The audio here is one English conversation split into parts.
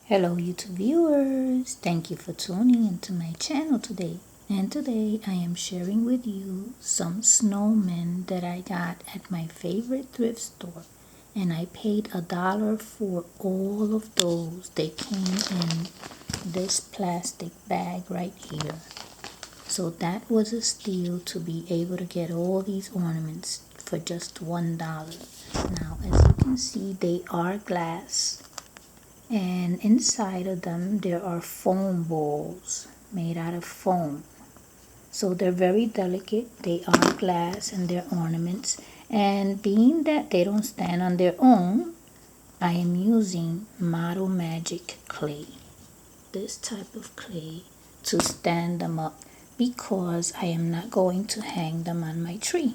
Hello YouTube viewers, thank you for tuning into my channel today. And today I am sharing with you some snowmen that I got at my favorite thrift store. And I paid $1 for all of those. They came in this plastic bag right here. So that was a steal to be able to get all these ornaments for just $1. Now as you can see, they are glass. And inside of them there are foam balls made out of foam, so they're very delicate. They are glass and they're ornaments, and being that they don't stand on their own, I am using Model Magic clay, this type of clay, to stand them up because I am not going to hang them on my tree.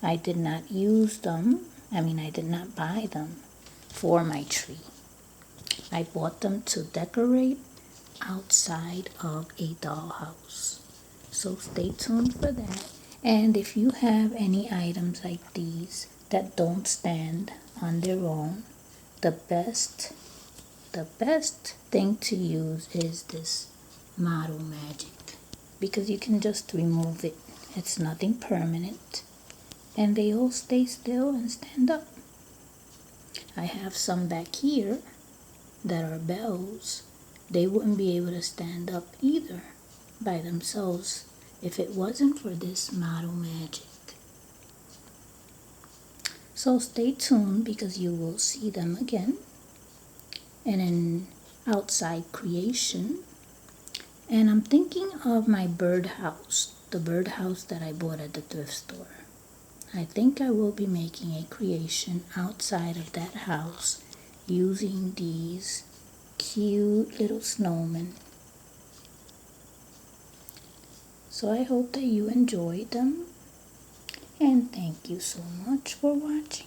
I did not use them, I did not buy them for my tree. I bought them to decorate outside of a dollhouse. So stay tuned for that. And if you have any items like these that don't stand on their own, the best thing to use is this Model Magic, because you can just remove it. It's nothing permanent, and they all stay still and stand up. I have some back here that are bells. They wouldn't be able to stand up either by themselves if it wasn't for this Model Magic. So stay tuned because you will see them again in an outside creation. And I'm thinking of my birdhouse, the birdhouse that I bought at the thrift store. I think I will be making a creation outside of that house using these cute little snowmen. So I hope that you enjoyed them, and thank you so much for watching.